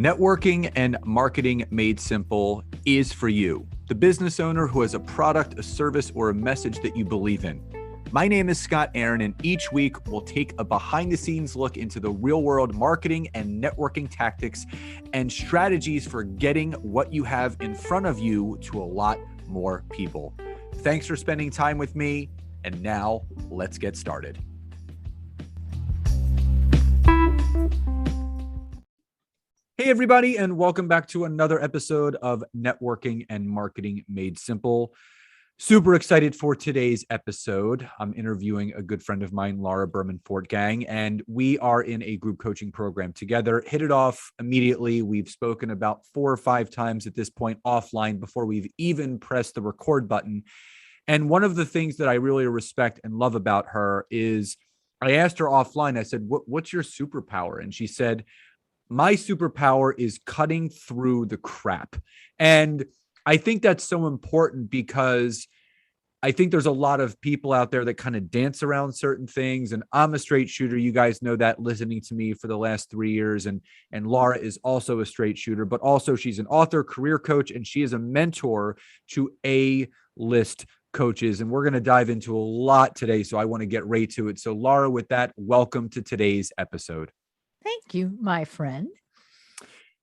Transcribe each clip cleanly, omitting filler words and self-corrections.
Networking and marketing made simple is for you, the business owner who has a product, a service, or a message that you believe in. My name is Scott Aaron, and each week we'll take a behind-the-scenes look into the real-world marketing and networking tactics and strategies for getting what you have in front of you to a lot more people. Thanks for spending time with me, and now let's get started. Hey, everybody, and welcome back to another episode of Networking and Marketing Made Simple. Super excited for today's episode. I'm interviewing a good friend of mine, Laura Berman Fortgang, and we are in a group coaching program together. Hit it off immediately. We've spoken about 4 or 5 times at this point offline before we've even pressed the record button. And one of the things that I really respect and love about her is I asked her offline, I said, what's your superpower? And she said, my superpower is cutting through the crap. And I think that's so important because I think there's a lot of people out there that kind of dance around certain things. And I'm a straight shooter. You guys know that listening to me for the last 3 years. And Laura is also a straight shooter, but also she's an author, career coach, and she is a mentor to A-list coaches. And we're going to dive into a lot today. So I want to get right to it. So Laura, with that, welcome to today's episode. Thank you, my friend.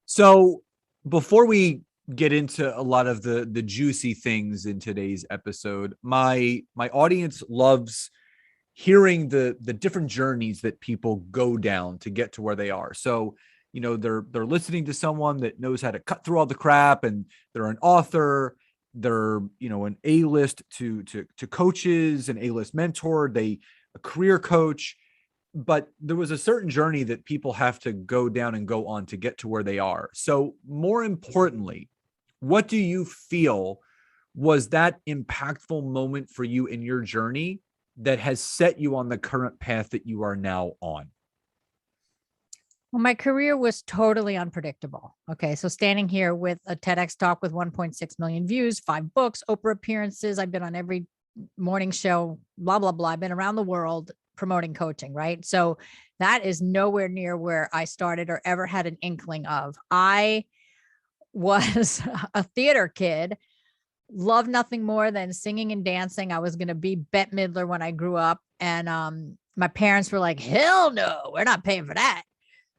So before we get into a lot of the juicy things in today's episode, my audience loves hearing the different journeys that people go down to get to where they are. So, you know, they're listening to someone that knows how to cut through all the crap, and they're an author, they're, you know, an A-list to coaches, an A-list mentor, a career coach. But there was a certain journey that people have to go down and go on to get to where they are. So more importantly, what do you feel was that impactful moment for you in your journey that has set you on the current path that you are now on? Well, my career was totally unpredictable. Okay. So standing here with a TEDx talk with 1.6 million views, 5 books, Oprah appearances, I've been on every morning show, blah, blah, blah. I've been around the world promoting coaching, right? So that is nowhere near where I started or ever had an inkling of. I was a theater kid, loved nothing more than singing and dancing. I was going to be Bette Midler when I grew up. And my parents were like, hell no, we're not paying for that.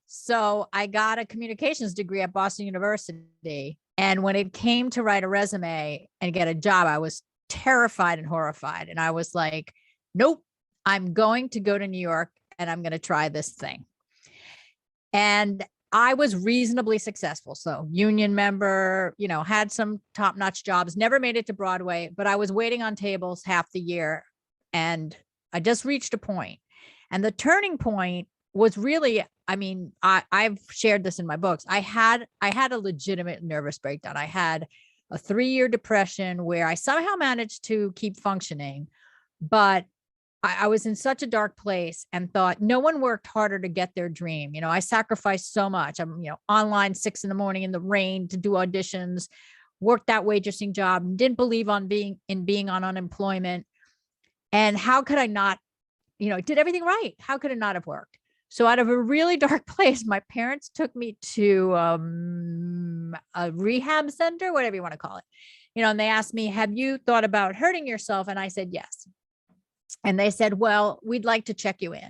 So I got a communications degree at Boston University. And when it came to write a resume and get a job, I was terrified and horrified. And I was like, nope. I'm going to go to New York and I'm going to try this thing. And I was reasonably successful. So union member, you know, had some top-notch jobs, never made it to Broadway, but I was waiting on tables half the year. And I just reached a point. And the turning point was really, I mean, I've shared this in my books. I had a legitimate nervous breakdown. I had a 3-year depression where I somehow managed to keep functioning, but I was in such a dark place and thought no one worked harder to get their dream. You know, I sacrificed so much. I'm, you know, online 6 a.m. in the rain to do auditions, worked that waitressing job, didn't believe on being on unemployment. And how could I not, you know, did everything right? How could it not have worked? So out of a really dark place, my parents took me to a rehab center, whatever you want to call it. You know, and they asked me, have you thought about hurting yourself? And I said, yes. And they said, well, we'd like to check you in.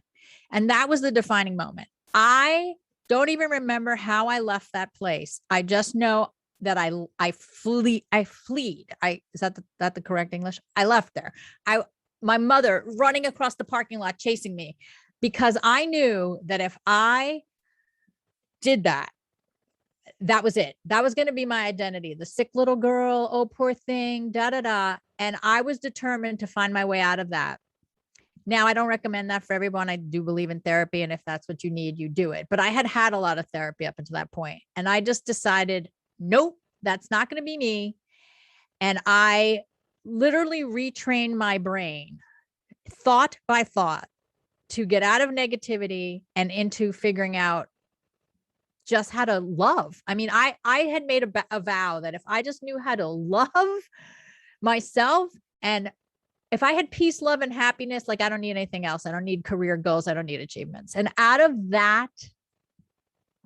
And that was the defining moment. I don't even remember how I left that place. I just know that I fleed. Is that the correct English? I left there. My mother running across the parking lot, chasing me, because I knew that if I did that, that was it. That was going to be my identity. The sick little girl, oh, poor thing, da, da, da. And I was determined to find my way out of that. Now, I don't recommend that for everyone. I do believe in therapy. And if that's what you need, you do it. But I had a lot of therapy up until that point. And I just decided, nope, that's not going to be me. And I literally retrained my brain, thought by thought, to get out of negativity and into figuring out just how to love. I mean, I had made a vow that if I just knew how to love myself, and if I had peace, love, and happiness, like I don't need anything else. I don't need career goals. I don't need achievements. And out of that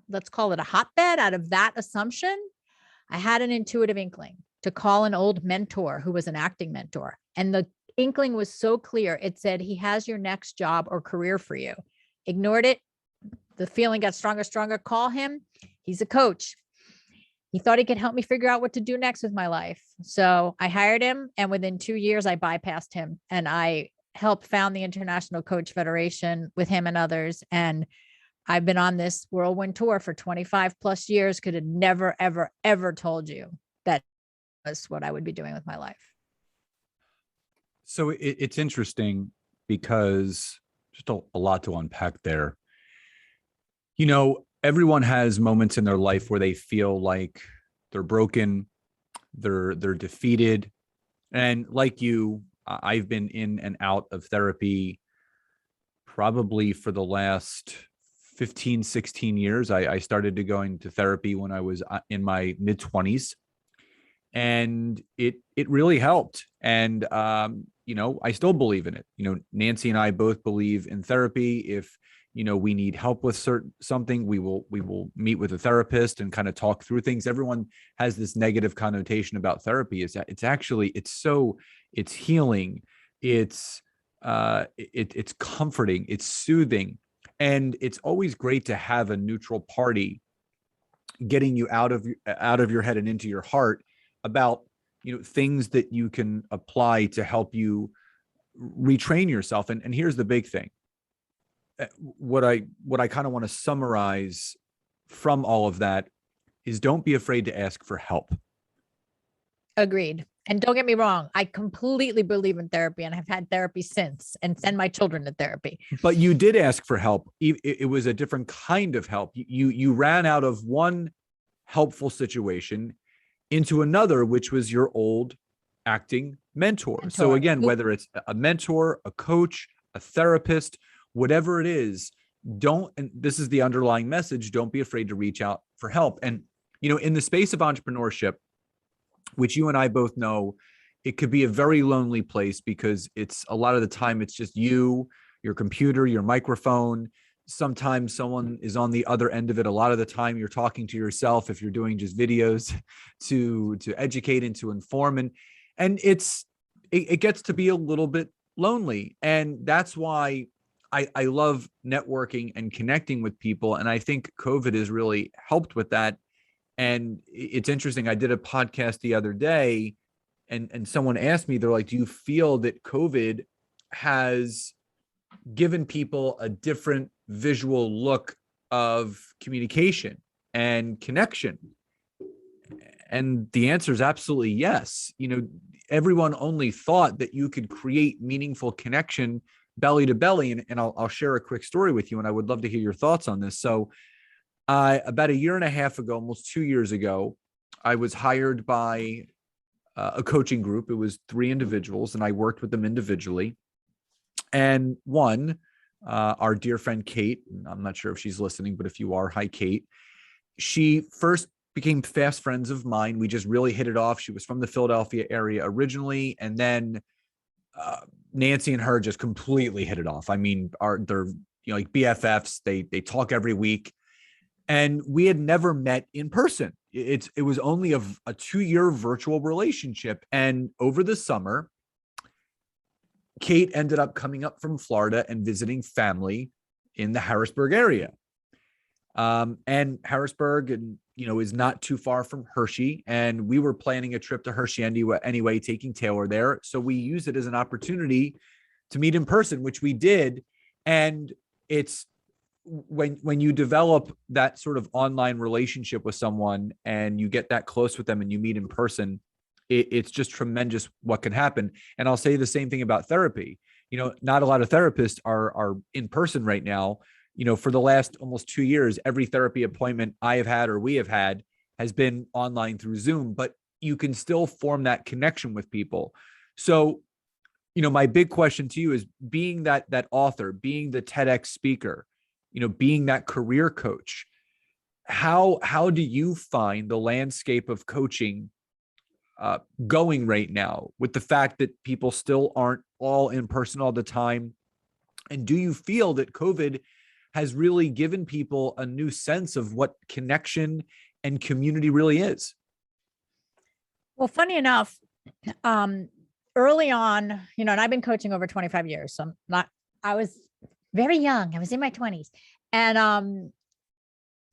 let's call it a hotbed, out of that assumption, I had an intuitive inkling to call an old mentor who was an acting mentor. And the inkling was so clear. It said, he has your next job or career for you. Ignored it. The feeling got stronger. Call him. He's a coach. He thought he could help me figure out what to do next with my life. So I hired him. And within 2 years, I bypassed him and I helped found the International Coach Federation with him and others. And I've been on this whirlwind tour for 25 plus years. Could have never, ever, ever told you that was what I would be doing with my life. So it's interesting because just a lot to unpack there. You know, everyone has moments in their life where they feel like they're broken, they're defeated. And like you, I've been in and out of therapy probably for the last 15, 16 years. I started to going to therapy when I was in my mid 20s, and it really helped. And, you know, I still believe in it. You know, Nancy and I both believe in therapy. If, you know, we need help with something, we will meet with a therapist and kind of talk through things. Everyone has this negative connotation about therapy. It's actually, it's healing. It's comforting, it's soothing. And it's always great to have a neutral party getting you out of your head and into your heart about, you know, things that you can apply to help you retrain yourself. And here's the big thing. What I kind of want to summarize from all of that is, don't be afraid to ask for help. Agreed. And don't get me wrong, I completely believe in therapy and have had therapy since, and send my children to therapy. But you did ask for help. It was a different kind of help. You ran out of one helpful situation into another, which was your old acting mentor. So again, whether it's a mentor, a coach, a therapist, whatever it is, and this is the underlying message, don't be afraid to reach out for help. And, you know, in the space of entrepreneurship, which you and I both know, it could be a very lonely place, because it's a lot of the time, it's just you, your computer, your microphone. Sometimes someone is on the other end of it. A lot of the time you're talking to yourself if you're doing just videos to educate and to inform. And it gets to be a little bit lonely. And that's why I love networking and connecting with people. And I think COVID has really helped with that. And it's interesting. I did a podcast the other day, and someone asked me, they're like, do you feel that COVID has given people a different visual look of communication and connection? And the answer is absolutely yes. You know, everyone only thought that you could create meaningful connection belly to belly. And I'll share a quick story with you, and I would love to hear your thoughts on this. So about a year and a half ago, almost 2 years ago, I was hired by a coaching group. It was 3 individuals, and I worked with them individually. And one, our dear friend Kate, I'm not sure if she's listening, but if you are, hi Kate. She first became fast friends of mine. We just really hit it off. She was from the Philadelphia area originally, and then Nancy and her just completely hit it off. I mean, they're, you know, like BFFs. They talk every week. And we had never met in person. It was only a 2-year virtual relationship. And over the summer, Kate ended up coming up from Florida and visiting family in the Harrisburg area. And Harrisburg, and you know, is not too far from Hershey. And we were planning a trip to Hershey anyway, taking Taylor there. So we used it as an opportunity to meet in person, which we did. And it's when you develop that sort of online relationship with someone and you get that close with them and you meet in person, it's just tremendous what can happen. And I'll say the same thing about therapy. You know, not a lot of therapists are in person right now. You know, for the last almost 2 years, every therapy appointment I have had or we have had has been online through Zoom, but you can still form that connection with people. So, you know, my big question to you is, being that author, being the TEDx speaker, you know, being that career coach, how do you find the landscape of coaching going right now, with the fact that people still aren't all in person all the time? And do you feel that COVID has really given people a new sense of what connection and community really is. Well, funny enough, early on, and I've been coaching over 25 years. So I was very young. I was in my 20s. And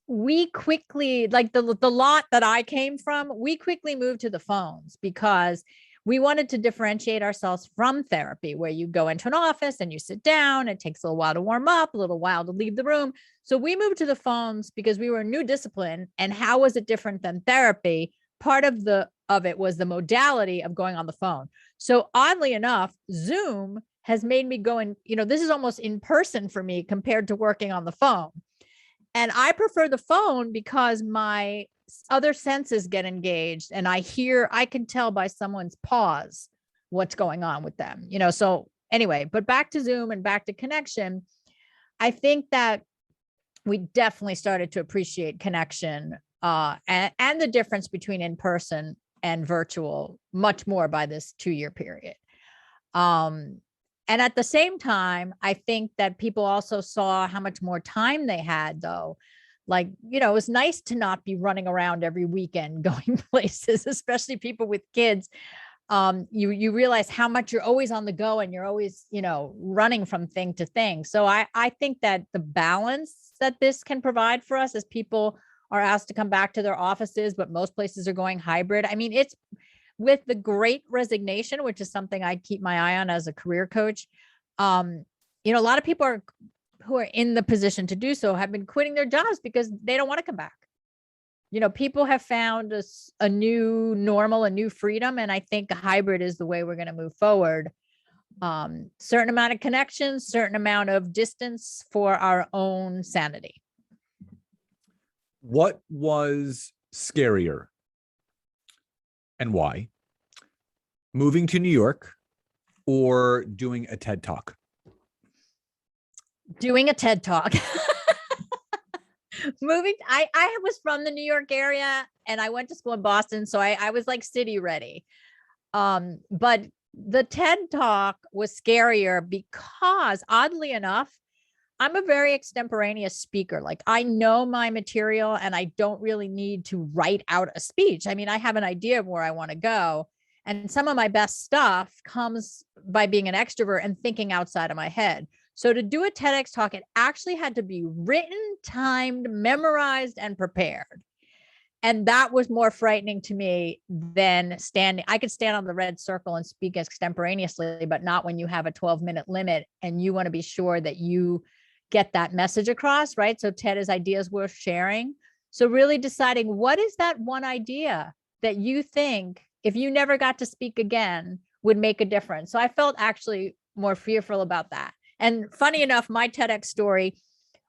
we quickly, like the lot that I came from, we quickly moved to the phones because we wanted to differentiate ourselves from therapy, where you go into an office and you sit down. It takes a little while to warm up, a little while to leave the room. So we moved to the phones because we were a new discipline. And how was it different than therapy? Part of it was the modality of going on the phone. So oddly enough, Zoom has made me go in, this is almost in person for me compared to working on the phone. And I prefer the phone because my other senses get engaged, and I can tell by someone's pause what's going on with them, so anyway, but back to Zoom and back to connection. I think that we definitely started to appreciate connection and the difference between in person and virtual much more by this 2-year period. And at the same time, I think that people also saw how much more time they had, though. Like, it was nice to not be running around every weekend going places, especially people with kids. You realize how much you're always on the go and you're always, running from thing to thing. So I think that the balance that this can provide for us as people are asked to come back to their offices, but most places are going hybrid. I mean, it's with the Great Resignation, which is something I keep my eye on as a career coach. A lot of people who are in the position to do so have been quitting their jobs because they don't want to come back. People have found a new normal, a new freedom. And I think a hybrid is the way we're going to move forward. Certain amount of connections, certain amount of distance for our own sanity. What was scarier and why? Moving to New York or doing a TED Talk? Doing a TED Talk. I was from the New York area and I went to school in Boston. So I was like city ready. But the TED Talk was scarier because oddly enough, I'm a very extemporaneous speaker. Like I know my material and I don't really need to write out a speech. I mean, I have an idea of where I want to go. And some of my best stuff comes by being an extrovert and thinking outside of my head. So to do a TEDx talk, it actually had to be written, timed, memorized, and prepared. And that was more frightening to me than standing. I could stand on the red circle and speak extemporaneously, but not when you have a 12-minute limit and you want to be sure that you get that message across, right? So TED is ideas worth sharing. So really deciding what is that one idea that you think if you never got to speak again would make a difference. So I felt actually more fearful about that. And funny enough, my TEDx story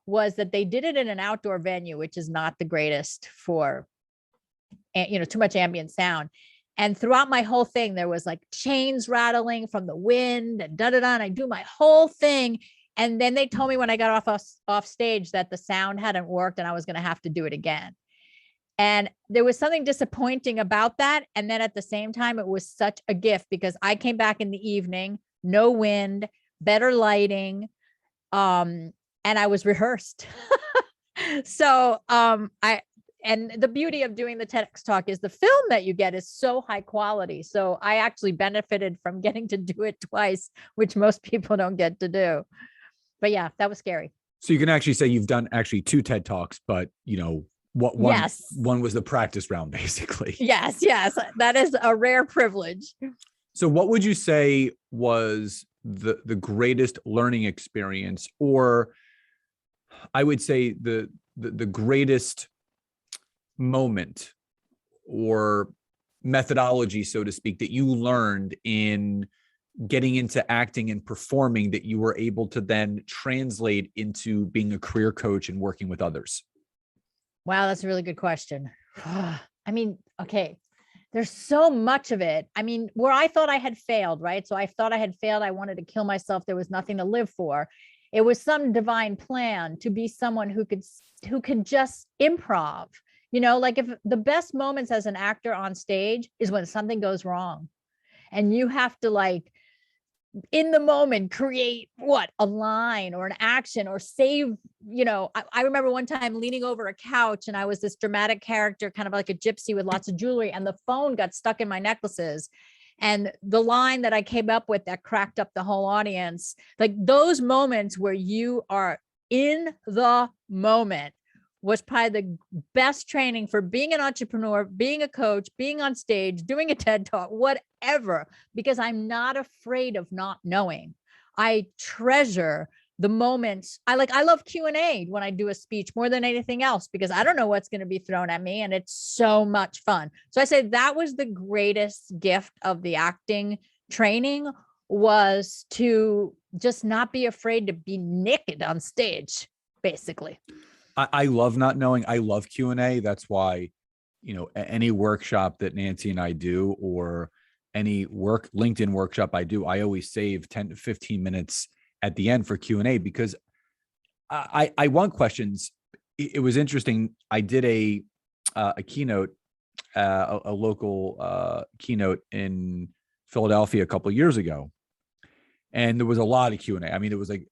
was that they did it in an outdoor venue, which is not the greatest for, too much ambient sound. And throughout my whole thing, there was like chains rattling from the wind and da-da-da. And I do my whole thing. And then they told me when I got off stage that the sound hadn't worked and I was going to have to do it again. And there was something disappointing about that. And then at the same time, it was such a gift because I came back in the evening, no wind, better lighting, and I was rehearsed. So and the beauty of doing the TEDx talk is the film that you get is so high quality. So I actually benefited from getting to do it twice, which most people don't get to do. But yeah, that was scary. So you can actually say you've done actually 2 TED Talks, but one was the practice round, basically. Yes. That is a rare privilege. So what would you say was the greatest learning experience, or I would say the greatest moment or methodology, so to speak, that you learned in getting into acting and performing that you were able to then translate into being a career coach and working with others? Wow, that's a really good question. I mean, okay, there's so much of it. I mean, where I thought I had failed, right? So I thought I had failed. I wanted to kill myself. There was nothing to live for. It was some divine plan to be someone who could just improv. Like if the best moments as an actor on stage is when something goes wrong and you have to like in the moment create a line or an action or save, I remember one time leaning over a couch and I was this dramatic character, kind of like a gypsy with lots of jewelry, and the phone got stuck in my necklaces. And the line that I came up with that cracked up the whole audience, like those moments where you are in the moment, was probably the best training for being an entrepreneur, being a coach, being on stage, doing a TED talk, whatever, because I'm not afraid of not knowing. I treasure the moments. I love Q&A when I do a speech more than anything else, because I don't know what's going to be thrown at me, and it's so much fun. So I say that was the greatest gift of the acting training, was to just not be afraid to be naked on stage, basically. I love not knowing. I love Q&A. That's why, any workshop that Nancy and I do, or any LinkedIn workshop I do, I always save 10 to 15 minutes at the end for Q&A, because I want questions. It was interesting. I did a keynote, a local keynote in Philadelphia a couple of years ago, and there was a lot of Q&A. I mean, it was like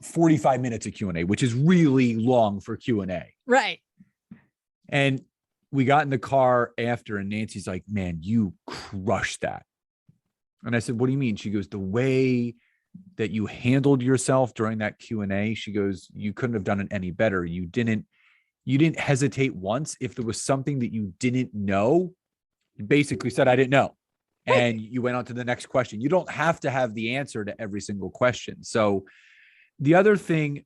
45 minutes of Q&A, which is really long for Q&A. Right. And we got in the car after, and Nancy's like, "Man, you crushed that." And I said, "What do you mean?" She goes, "The way that you handled yourself during that Q&A," she goes, "you couldn't have done it any better. You didn't hesitate once. If there was something that you didn't know, you basically said, 'I didn't know.' And you went on to the next question. You don't have to have the answer to every single question." So the other thing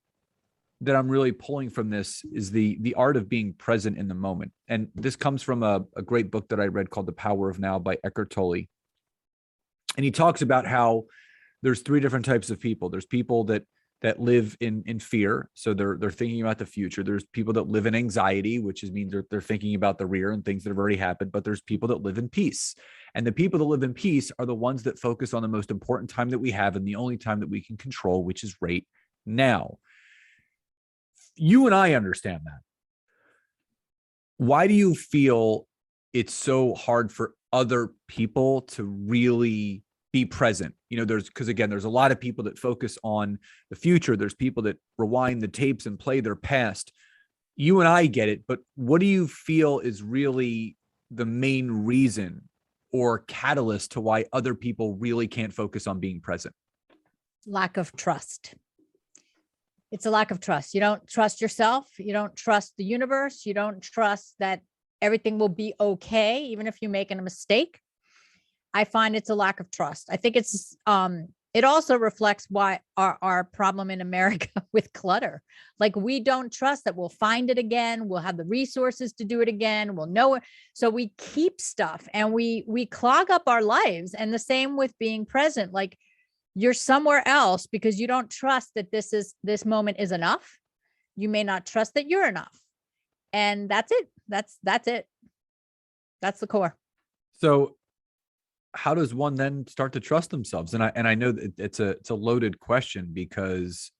that I'm really pulling from this is the art of being present in the moment. And this comes from a great book that I read called The Power of Now by Eckhart Tolle. And he talks about how there's three different types of people. There's people that live in fear. So they're thinking about the future. There's people that live in anxiety, which means they're thinking about the rear and things that have already happened. But there's people that live in peace. And the people that live in peace are the ones that focus on the most important time that we have, and the only time that we can control, which is right now. You and I understand that. Why do you feel it's so hard for other people to really be present? Because again, there's a lot of people that focus on the future. There's people that rewind the tapes and play their past. You and I get it, but what do you feel is really the main reason or catalyst to why other people really can't focus on being present? Lack of trust. It's a lack of trust. You don't trust yourself. You don't trust the universe. You don't trust that everything will be okay, even if you make a mistake. I find it's a lack of trust. I think it also reflects why our problem in America with clutter. Like, we don't trust that we'll find it again. We'll have the resources to do it again. We'll know it. So we keep stuff and we clog up our lives. And the same with being present. Like, you're somewhere else because you don't trust that this moment is enough. You may not trust that you're enough. And that's it. That's it. That's the core. So how does one then start to trust themselves? And I know that it's a loaded question, because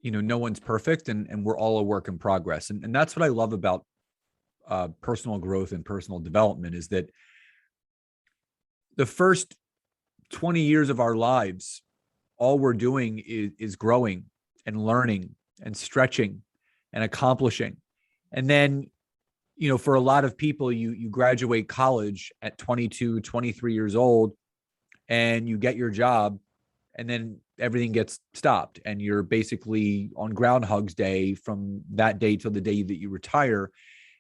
no one's perfect, and we're all a work in progress. And that's what I love about personal growth and personal development, is that the first 20 years of our lives, all we're doing is growing and learning and stretching and accomplishing. And then, for a lot of people, you graduate college at 22, 23 years old, and you get your job, and then everything gets stopped, and you're basically on Groundhog's Day from that day till the day that you retire.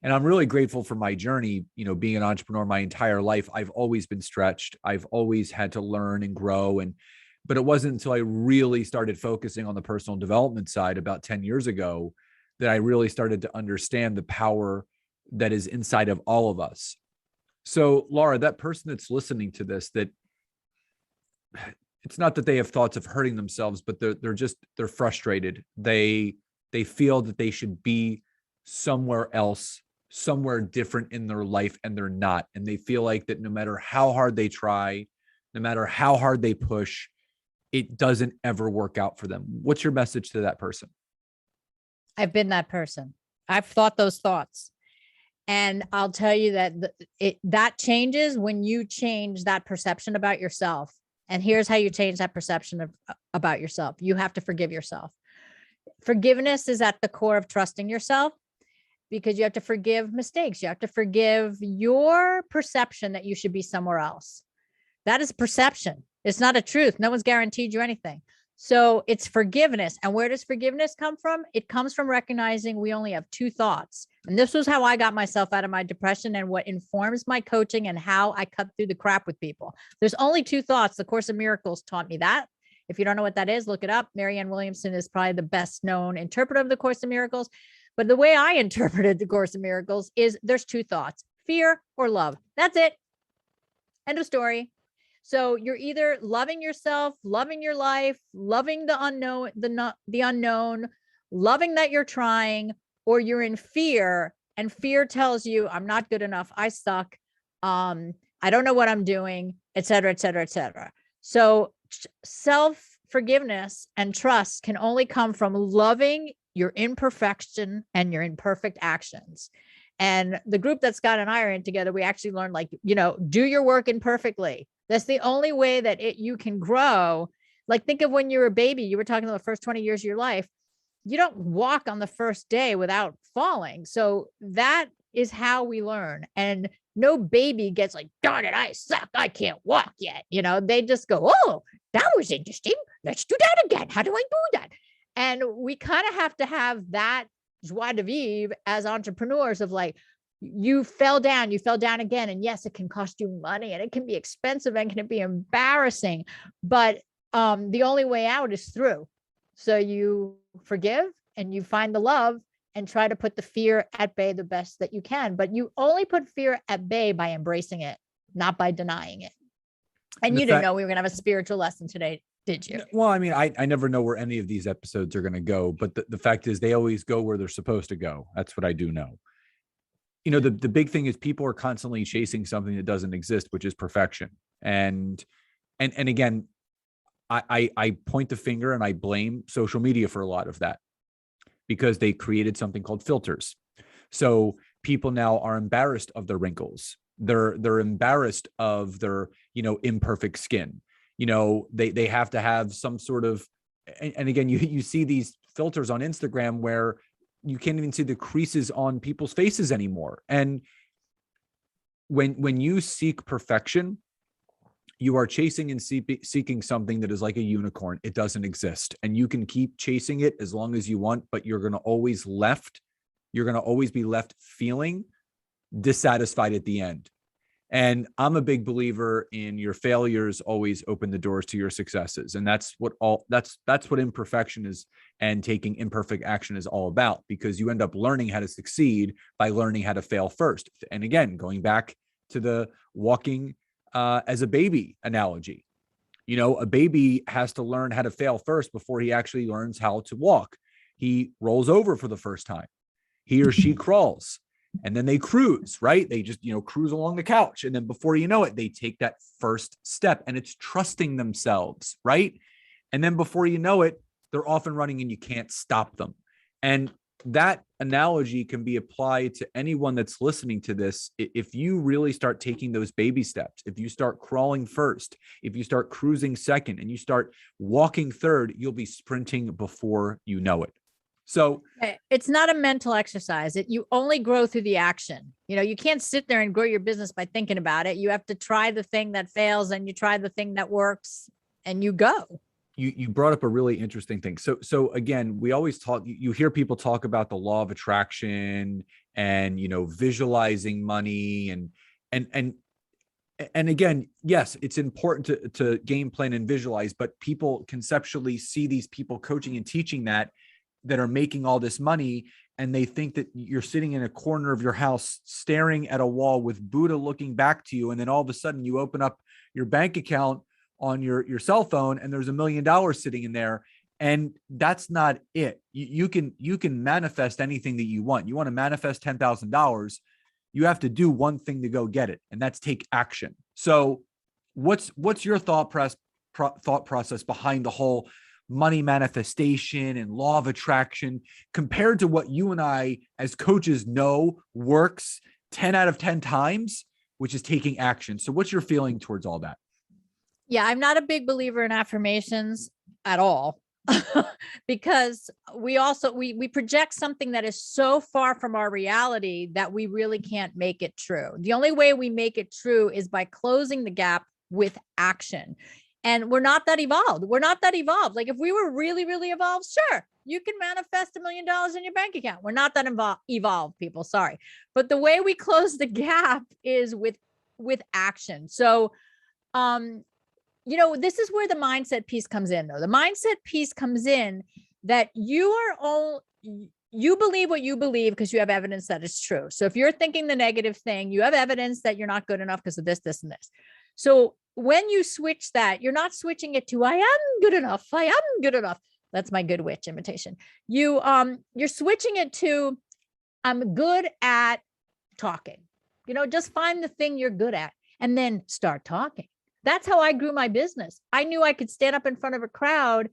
And I'm really grateful for my journey, being an entrepreneur my entire life. I've always been stretched. I've always had to learn and grow. But it wasn't until I really started focusing on the personal development side about 10 years ago that I really started to understand the power that is inside of all of us. So, Laura, that person that's listening to this, that it's not that they have thoughts of hurting themselves, but they're frustrated. They feel that they should be somewhere else, somewhere different in their life, and they're not. And they feel like that no matter how hard they try, no matter how hard they push, it doesn't ever work out for them. What's your message to that person? I've been that person. I've thought those thoughts. And I'll tell you that that changes when you change that perception about yourself. And here's how you change that perception about yourself. You have to forgive yourself. Forgiveness is at the core of trusting yourself, because you have to forgive mistakes. You have to forgive your perception that you should be somewhere else. That is perception. It's not a truth. No one's guaranteed you anything. So it's forgiveness. And where does forgiveness come from? It comes from recognizing we only have two thoughts. And this was how I got myself out of my depression, and what informs my coaching and how I cut through the crap with people. There's only two thoughts. The Course in Miracles taught me that. If you don't know what that is, look it up. Marianne Williamson is probably the best known interpreter of the Course in Miracles. But the way I interpreted the Course in Miracles is there's two thoughts: fear or love. That's it. End of story. So you're either loving yourself, loving your life, loving the unknown, the unknown, loving that you're trying, or you're in fear, and fear tells you I'm not good enough, I suck, I don't know what I'm doing, et cetera, et cetera, et cetera. So self-forgiveness and trust can only come from loving your imperfection and your imperfect actions. And the group that Scott and I are in together, we actually learned, like, do your work imperfectly. That's the only way that you can grow. Like, think of when you're a baby. You were talking about the first 20 years of your life. You don't walk on the first day without falling. So that is how we learn. And no baby gets like, darn it, I suck, I can't walk yet. They just go, oh, that was interesting. Let's do that again. How do I do that? And we kind of have to have that joie de vivre as entrepreneurs of like, you fell down again. And yes, it can cost you money, and it can be expensive, and can be embarrassing, but the only way out is through. So you forgive and you find the love and try to put the fear at bay the best that you can. But you only put fear at bay by embracing it, not by denying it. And you didn't know we were going to have a spiritual lesson today, did you? Well, I mean, I never know where any of these episodes are going to go, but the fact is they always go where they're supposed to go. That's what I do know. The big thing is people are constantly chasing something that doesn't exist, which is perfection. And again, I point the finger and I blame social media for a lot of that, because they created something called filters. So people now are embarrassed of their wrinkles. They're embarrassed of their, imperfect skin. They have to have some sort of, and again, you see these filters on Instagram where you can't even see the creases on people's faces anymore. And when you seek perfection, you are chasing and seeking something that is like a unicorn. It doesn't exist. And you can keep chasing it as long as you want, but you're going to always be left feeling dissatisfied at the end. And I'm a big believer in your failures always open the doors to your successes. And that's what imperfection is, and taking imperfect action is all about, because you end up learning how to succeed by learning how to fail first. And again, going back to the walking as a baby analogy, a baby has to learn how to fail first before he actually learns how to walk. He rolls over for the first time. He or she crawls. And then they cruise, right? They just, cruise along the couch. And then before you know it, they take that first step, and it's trusting themselves, right? And then before you know it, they're off and running and you can't stop them. And that analogy can be applied to anyone that's listening to this. If you really start taking those baby steps, if you start crawling first, if you start cruising second, and you start walking third, you'll be sprinting before you know it. So it's not a mental exercise. You only grow through the action. You can't sit there and grow your business by thinking about it. You have to try the thing that fails, and you try the thing that works, and you go. You brought up a really interesting thing. So again, we always talk, you hear people talk about the law of attraction and, visualizing money and again, yes, it's important to game plan and visualize, but people conceptually see these people coaching and teaching that are making all this money, and they think that you're sitting in a corner of your house staring at a wall with Buddha looking back to you, and then all of a sudden you open up your bank account on your cell phone and there's $1 million sitting in there. And that's not it. You can manifest anything that you want. You want to manifest $10,000, you have to do one thing to go get it, and that's take action. So what's your thought process behind the whole money manifestation and law of attraction compared to what you and I as coaches know works 10 out of 10 times, which is taking action? So what's your feeling towards all that? Yeah, I'm not a big believer in affirmations at all. Because we project something that is so far from our reality that we really can't make it true. The only way we make it true is by closing the gap with action. And we're not that evolved. We're not that evolved. Like if we were really, really evolved, sure, you can manifest $1 million in your bank account. We're not that evolved, people. Sorry. But the way we close the gap is with action. So this is where the mindset piece comes in, though. The mindset piece comes in that you believe what you believe because you have evidence that it's true. So if you're thinking the negative thing, you have evidence that you're not good enough because of this, this, and this. So when you switch that, you're not switching it to I am good enough. I am good enough. That's my good witch imitation. You're switching it to I'm good at talking. Just find the thing you're good at and then start talking. That's how I grew my business. I knew I could stand up in front of a crowd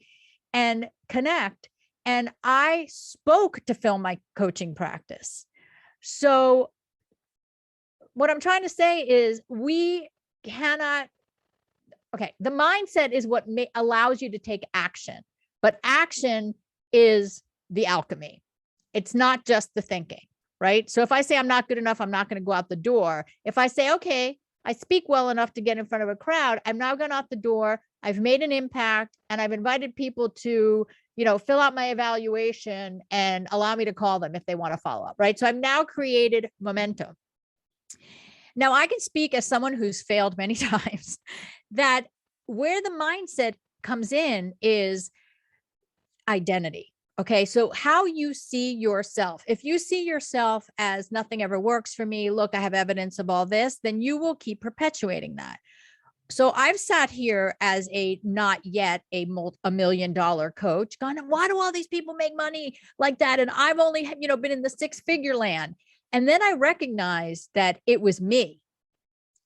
and connect. And I spoke to film my coaching practice. So what I'm trying to say is we cannot, okay, the mindset is what allows you to take action, but action is the alchemy. It's not just the thinking, right? So if I say I'm not good enough, I'm not going to go out the door. If I say, okay, I speak well enough to get in front of a crowd, I'm now going out the door. I've made an impact and I've invited people to, fill out my evaluation and allow me to call them if they want to follow up, right? So I've now created momentum. Now I can speak as someone who's failed many times that where the mindset comes in is identity. Okay. So how you see yourself, if you see yourself as nothing ever works for me, look, I have evidence of all this, then you will keep perpetuating that. So I've sat here as a not yet a $1 million coach going, why do all these people make money like that? And I've only, been in the 6-figure land. And then I recognized that it was me.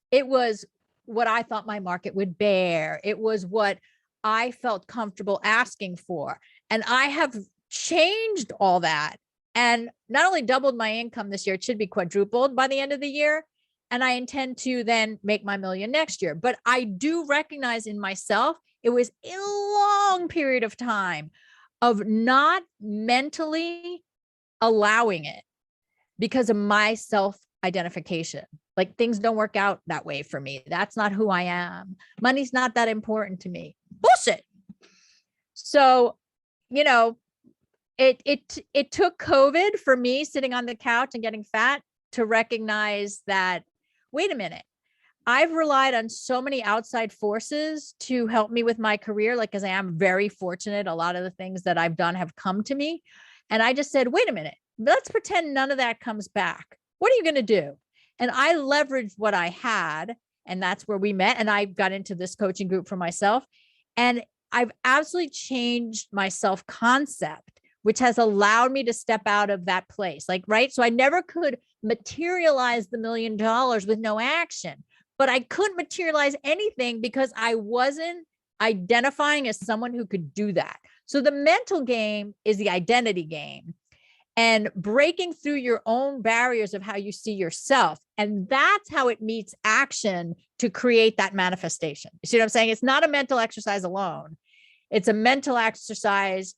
It was what I thought my market would bear. It was what I felt comfortable asking for. And I have changed all that and not only doubled my income this year, it should be quadrupled by the end of the year. And I intend to then make my $1 million next year. But I do recognize in myself, it was a long period of time of not mentally allowing it because of my self-identification. Like things don't work out that way for me. That's not who I am. Money's not that important to me. Bullshit. So, it took COVID for me sitting on the couch and getting fat to recognize that, wait a minute, I've relied on so many outside forces to help me with my career. Like, as I am very fortunate, a lot of the things that I've done have come to me. And I just said, wait a minute, let's pretend none of that comes back. What are you going to do? And I leveraged what I had. And that's where we met. And I got into this coaching group for myself. And I've absolutely changed my self-concept, which has allowed me to step out of that place. Like, right. So I never could materialize the $1 million with no action, but I couldn't materialize anything because I wasn't identifying as someone who could do that. So the mental game is the identity game and breaking through your own barriers of how you see yourself. And that's how it meets action to create that manifestation. You see what I'm saying? It's not a mental exercise alone. It's a mental exercise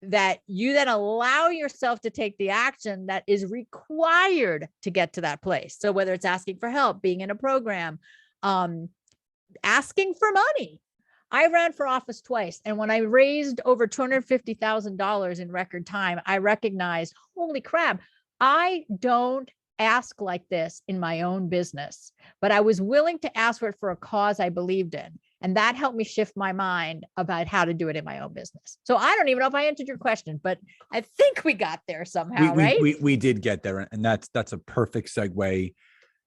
that you then allow yourself to take the action that is required to get to that place. So whether it's asking for help, being in a program, asking for money. I ran for office twice. And when I raised over $250,000 in record time, I recognized, holy crap, I don't ask like this in my own business, but I was willing to ask for it for a cause I believed in. And that helped me shift my mind about how to do it in my own business. So I don't even know if I answered your question, but I think we got there somehow, right? We did get there. And that's a perfect segue.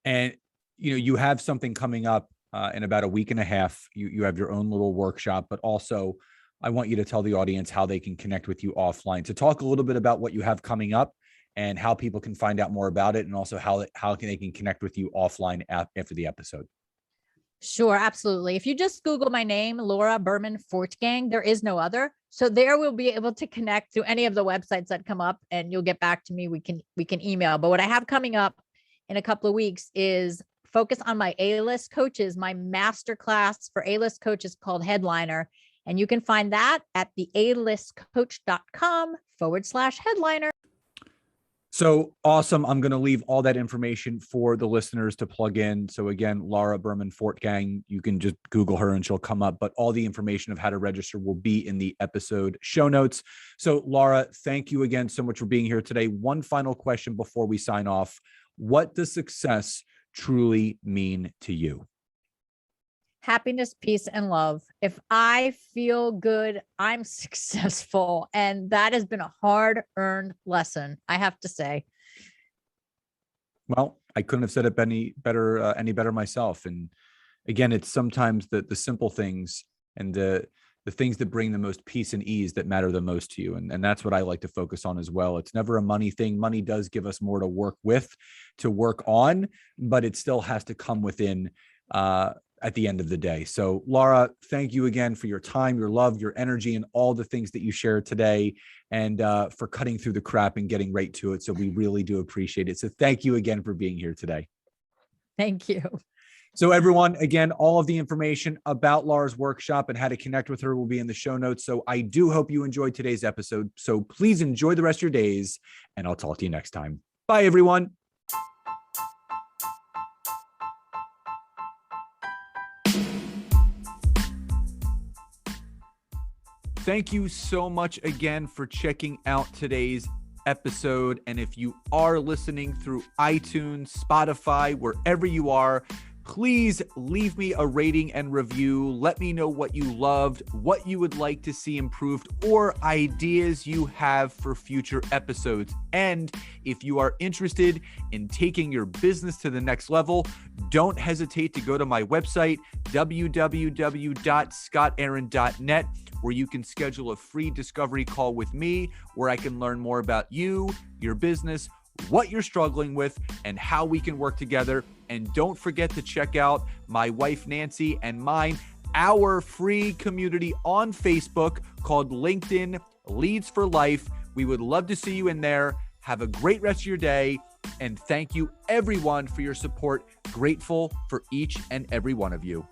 And, you have something coming up in about a week and a half. You have your own little workshop, but also I want you to tell the audience how they can connect with you offline. So talk a little bit about what you have coming up and how people can find out more about it. And also how they can connect with you offline after the episode. Sure, absolutely. If you just Google my name, Laura Berman Fortgang, there is no other. So there we'll be able to connect through any of the websites that come up and you'll get back to me. We can email. But what I have coming up in a couple of weeks is focus on my A-list coaches. My masterclass for A-list coaches called Headliner. And you can find that at thealistcoach.com/headliner. So awesome. I'm going to leave all that information for the listeners to plug in. So again, Laura Berman Fortgang, you can just Google her and she'll come up, but all the information of how to register will be in the episode show notes. So Laura, thank you again so much for being here today. One final question before we sign off. What does success truly mean to you? Happiness, peace, and love. If I feel good, I'm successful. And that has been a hard-earned lesson, I have to say. Well, I couldn't have said it any better myself. And again, it's sometimes the simple things and the things that bring the most peace and ease that matter the most to you. And that's what I like to focus on as well. It's never a money thing. Money does give us more to work with, to work on, but it still has to come within at the end of the day. So Laura, thank you again for your time, your love, your energy, and all the things that you shared today, and for cutting through the crap and getting right to it. So we really do appreciate it. So thank you again for being here today. Thank you. So everyone, again, all of the information about Laura's workshop and how to connect with her will be in the show notes. So I do hope you enjoyed today's episode. So please enjoy the rest of your days, and I'll talk to you next time. Bye, everyone. Thank you so much again for checking out today's episode. And if you are listening through iTunes, Spotify, wherever you are, please leave me a rating and review. Let me know what you loved, what you would like to see improved, or ideas you have for future episodes. And if you are interested in taking your business to the next level, don't hesitate to go to my website, www.scottaaron.net, where you can schedule a free discovery call with me, where I can learn more about you, your business, what you're struggling with, and how we can work together. And don't forget to check out my wife, Nancy, and mine, our free community on Facebook called LinkedIn Leads for Life. We would love to see you in there. Have a great rest of your day. And thank you everyone for your support. Grateful for each and every one of you.